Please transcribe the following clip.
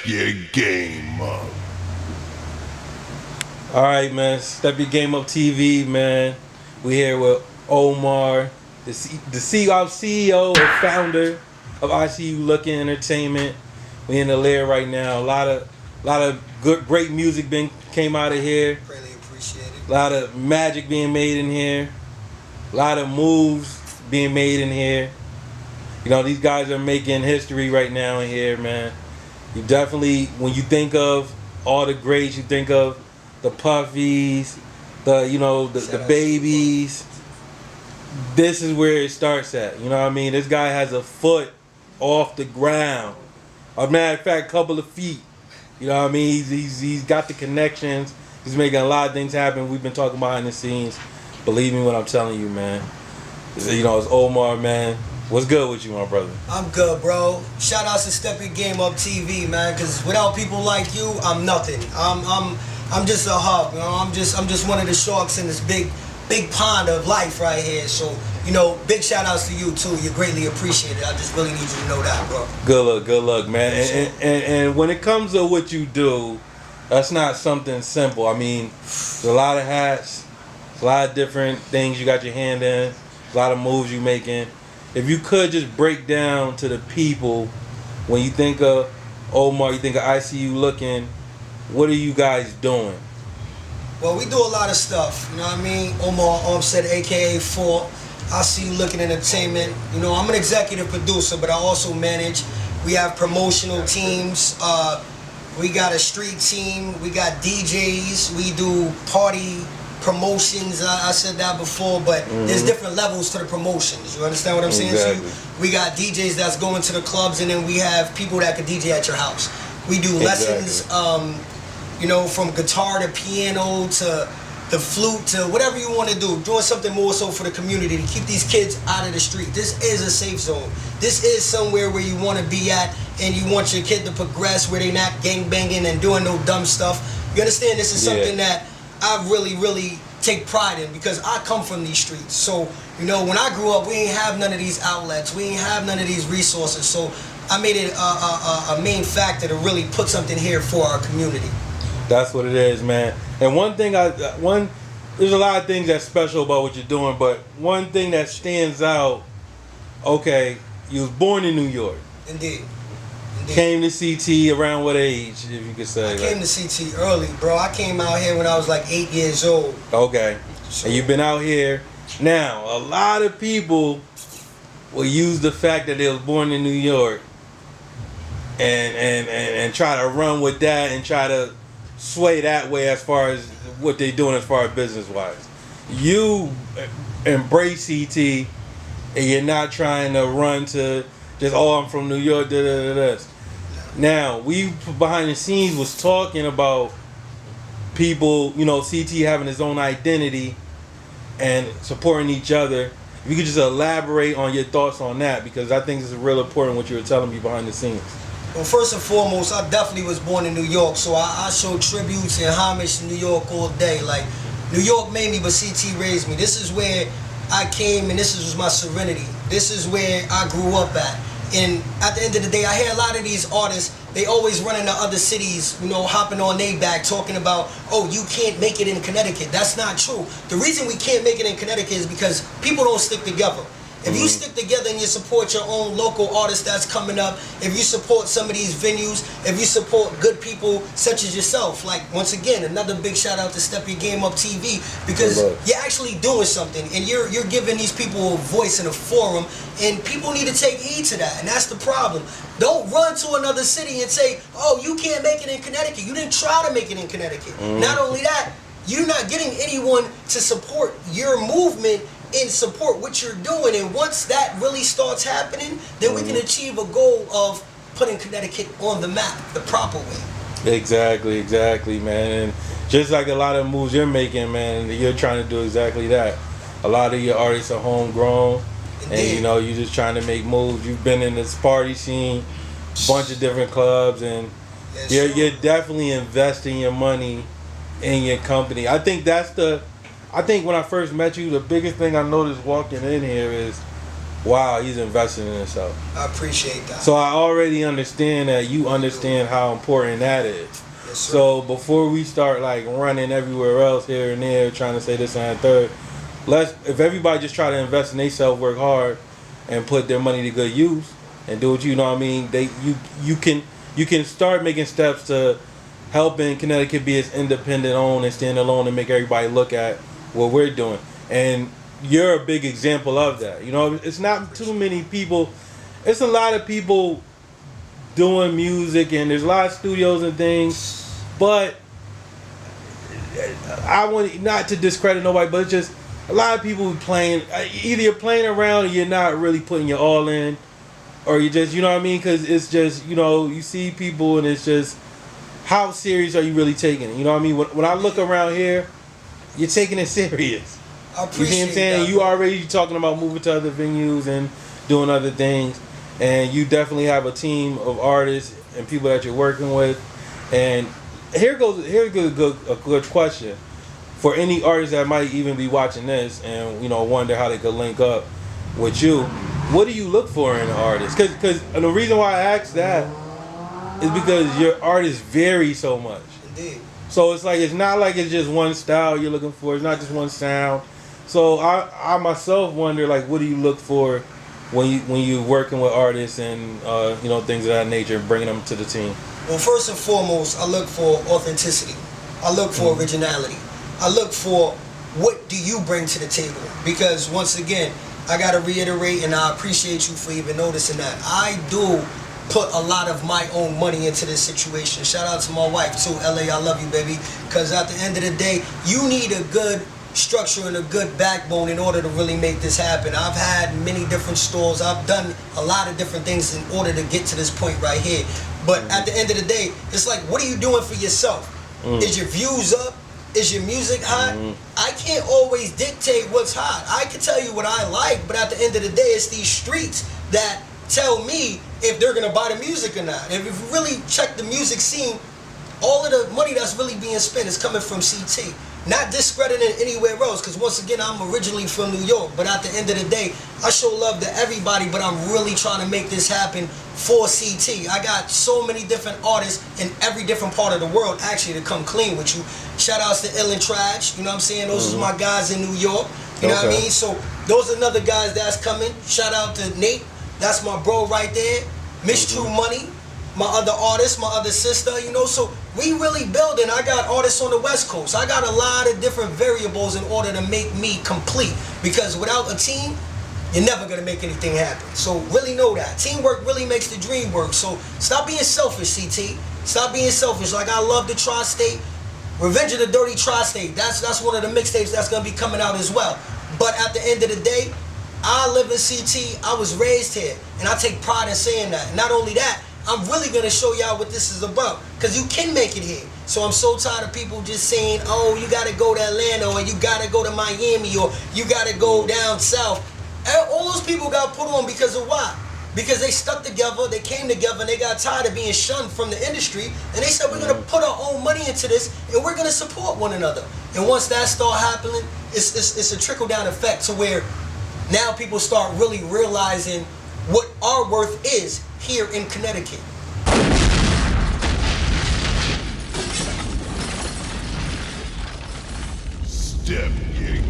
your game up. All right, man. Step your game up TV, man. We here with Omar, the CEO and founder of ICU Looking Entertainment. We in the lair right now. A lot of great music came out of here. Greatly appreciate it. A lot of magic being made in here. A lot of moves being made in here. You know, these guys are making history right now in here, man. You definitely, when you think of all the greats, you think of the Puffies, the babies. This is where it starts at. You know what I mean? This guy has a foot off the ground. A matter of fact, couple of feet. You know what I mean? He's got the connections. He's making a lot of things happen. We've been talking behind the scenes. Believe me when I'm telling you, man. You know, it's Omar, man. What's good with you, my brother? I'm good, bro. Shout out to Step Your Game Up TV, man. Because without people like you, I'm nothing. I'm just a hub, you know. I'm just one of the sharks in this big pond of life right here. So, you know, big shout outs to you too. You're greatly appreciated. I just really need you to know that, bro. Good luck, man. And when it comes to what you do, that's not something simple. I mean, there's a lot of hats, a lot of different things you got your hand in, a lot of moves you making. If you could just break down to the people, when you think of Omar, you think of ICU Looking, what are you guys doing? Well, we do a lot of stuff, you know what I mean? Omar Armstead, aka 4, ICU Looking Entertainment. You know, I'm an executive producer, but I also manage. We have promotional teams. We got a street team. We got DJs. We do party promotions. I said that before, but there's different levels to the promotions. You understand what I'm saying? Exactly. So we got DJs that's going to the clubs, and then we have people that can DJ at your house. We do lessons, you know, from guitar to piano to the flute to whatever you want to do. Doing something more so for the community to keep these kids out of the street. This is a safe zone. This is somewhere where you want to be at, and you want your kid to progress where they're not gang banging and doing no dumb stuff. You understand? This is something that I really take pride in, because I come from these streets. So, you know, when I grew up, we ain't have none of these outlets. We ain't have none of these resources. So I made it a main factor to really put something here for our community. That's what it is, man. And there's a lot of things that's special about what you're doing, but one thing that stands out, okay, you was born in New York. Indeed. Came to CT around what age, if you could say? I came to CT early, bro. I came out here when I was like 8 years old. Okay. So, and you've been out here. Now, a lot of people will use the fact that they was born in New York and try to run with that and try to sway that way as far as what they're doing as far as business-wise. You embrace CT, and you're not trying to run to just, oh, I'm from New York, da-da-da-da. Now, we behind the scenes was talking about people, you know, CT having his own identity and supporting each other. If you could just elaborate on your thoughts on that, because I think this is real important what you were telling me behind the scenes. Well, first and foremost, I definitely was born in New York, so I show tributes and homage to New York all day. Like, New York made me, but CT raised me. This is where I came, and this was my serenity. This is where I grew up at. And at the end of the day, I hear a lot of these artists, they always run into other cities, you know, hopping on their back, talking about, oh, you can't make it in Connecticut. That's not true. The reason we can't make it in Connecticut is because people don't stick together. If you stick together and you support your own local artist that's coming up, if you support some of these venues, if you support good people such as yourself, like, once again, another big shout out to Step Your Game Up TV, because you're actually doing something, and you're giving these people a voice and a forum, and people need to take heed to that, and that's the problem. Don't run to another city and say, oh, you can't make it in Connecticut. You didn't try to make it in Connecticut. Not only that, you're not getting anyone to support your movement and support what you're doing. And once that really starts happening, then we can achieve a goal of putting Connecticut on the map the proper way. Exactly, man. And just like a lot of moves you're making, man, you're trying to do exactly that. A lot of your artists are homegrown. Indeed. And you know, you're just trying to make moves. You've been in this party scene, bunch of different clubs, and you're definitely investing your money in your company. I think when I first met you, the biggest thing I noticed walking in here is wow, he's investing in himself. I appreciate that. So I already understand that you understand how important that is. Yes, sir. So before we start like running everywhere else here and there, trying to say this and that third, if everybody just try to invest in themselves, work hard, and put their money to good use, and do what you know what I mean, you can start making steps to helping Connecticut be as independent owned and stand alone and make everybody look at what we're doing. And you're a big example of that. You know, it's not too many people. It's a lot of people doing music, and there's a lot of studios and things. But I want not to discredit nobody, but it's just a lot of people playing. Either you're playing around, or you're not really putting your all in, or you just, you know what I mean? Because it's just, you know, you see people, and it's just, how serious are you really taking it? You know what I mean? When I look around here, you're taking it serious. I You see appreciate what I'm saying? that. You already talking about moving to other venues and doing other things, and you definitely have a team of artists and people that you're working with. And here's a good question for any artist that might even be watching this and, you know, wonder how they could link up with you. What do you look for in an artist? Because the reason why I ask that is because your artists vary so much. Indeed. So it's like, it's not like it's just one style you're looking for. It's not just one sound. So I myself wonder, like, what do you look for when you working with artists and you know, things of that nature, bringing them to the team? Well, first and foremost, I look for authenticity. I look for originality. I look for what do you bring to the table. Because once again, I gotta reiterate, and I appreciate you for even noticing that. I do put a lot of my own money into this situation. Shout out to my wife too, LA, I love you, baby. Because at the end of the day, you need a good structure and a good backbone in order to really make this happen. I've had many different stores. I've done a lot of different things in order to get to this point right here. But at the end of the day, it's like, what are you doing for yourself? Is your views up? Is your music hot? I can't always dictate what's hot. I can tell you what I like, but at the end of the day, it's these streets that tell me if they're gonna buy the music or not. If you really check the music scene, all of the money that's really being spent is coming from CT. Not discrediting anywhere else, because once again, I'm originally from New York, but at the end of the day, I show love to everybody, but I'm really trying to make this happen for CT. I got so many different artists in every different part of the world, actually, to come clean with you. Shout outs to Ill and Trash, you know what I'm saying? Those are my guys in New York, you know what I mean? So those are another guys that's coming. Shout out to Nate, that's my bro right there. Miss True Money, my other artist, my other sister, you know, so we really building. I got artists on the West Coast. I got a lot of different variables in order to make me complete, because without a team, you're never gonna make anything happen. So really know that. Teamwork really makes the dream work. So stop being selfish, CT. Stop being selfish. Like, I love the Tri-State. Revenge of the Dirty Tri-State. That's one of the mixtapes that's gonna be coming out as well. But at the end of the day, I live in CT. I was raised here, and I take pride in saying that. Not only that, I'm really gonna show y'all what this is about, because you can make it here. So I'm so tired of people just saying, oh, you gotta go to Atlanta, or you gotta go to Miami, or you gotta go down south. All those people got put on because of what? Because they stuck together, they came together, and they got tired of being shunned from the industry, and they said, we're gonna put our own money into this, and we're gonna support one another. And once that start happening, it's a trickle-down effect to where now people start really realizing what our worth is here in Connecticut. Step King.